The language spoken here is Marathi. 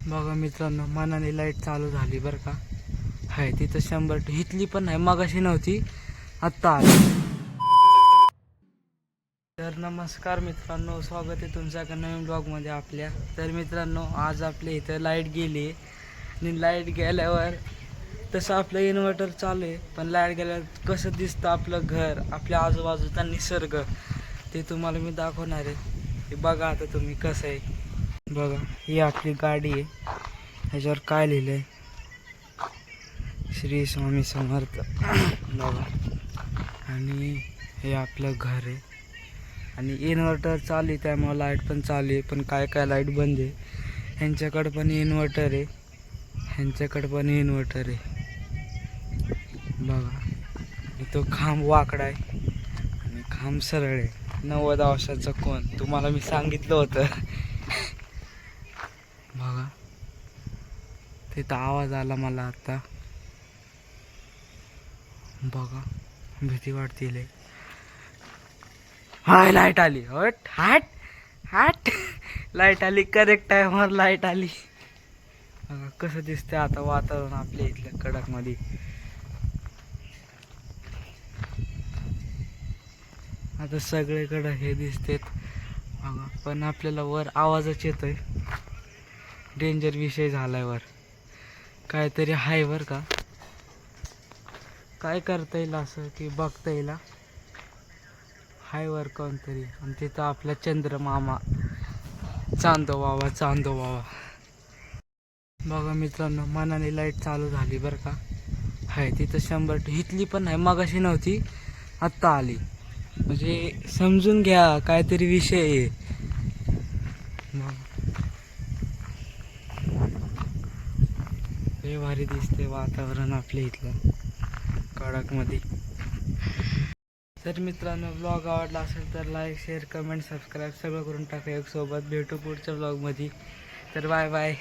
बघा मित्रांनो, मनाने लाईट चालू झाली बरं का. हाय तिथं 100 हितली पण नाही, मगाशी नव्हती, आत्ता आली. तर नमस्कार मित्रांनो, स्वागत आहे तुमच्या नवीन ब्लॉगमध्ये आपल्या. तर मित्रांनो, आज आपल्या इथं लाईट गेली आणि लाईट गेल्यावर तसं आपलं इन्व्हर्टर चालू आहे, पण लाईट गेल्यावर कसं दिसतं आपलं घर, आपल्या आजूबाजूचा निसर्ग, ते तुम्हाला मी दाखवणार आहे. हे बघा आता तुम्ही कसं आहे. बघा ही आपली गाडी आहे, ह्याच्यावर काय लिहिलं आहे, श्री स्वामी समर्थ. बघा, आणि हे आपलं घर आहे आणि इन्व्हर्टर चालू आहे, त्यामुळे लाईट पण चालू आहे. पण काय काय लाईट बंद आहे. ह्यांच्याकडं पण इन्व्हर्टर आहे, ह्यांच्याकडं पण इन्व्हर्टर आहे. बघा तो खांब वाकडा आहे आणि खांब सरळ आहे. 90 अंशाचा कोण तुम्हाला मी सांगितलं होतं. बघा तिथं आवाज आला मला आता. बघा भीती वाटते लय. हाय लाईट आली. हट हट हट लाईट आली, करेक्ट टाइमवर लाईट आली. बघा कसं दिसतंय आता वातावरण आपल्या इथल्या कडक मध्ये. आता सगळीकडे हे दिसतेत बघा, पण आपल्याला वर आवाजच येतोय. डेंजर विषय झालाय वर, काहीतरी हाय वर का. काय करता येईल असं की बघता येईल. हाय वर कोणतरी, आणि तिथं आपला चंद्रमामा, चांदोबाबा चांदोबाबा. बघा मित्रांनो, मनाने लाईट चालू झाली बरं का. हाय तिथं 100 हितली पण नाही, मगाशी नव्हती, आत्ता आली. म्हणजे समजून घ्या काहीतरी विषय आहे. लय भारी दिसते वातावरण आपल्या इथलं कडकमध्ये. तर मित्रांनो, ब्लॉग आवडला असेल तर लाईक, शेअर, कमेंट, सबस्क्राईब सगळं करून टाका एक सोबत. भेटू पुढच्या ब्लॉगमध्ये. तर बाय बाय.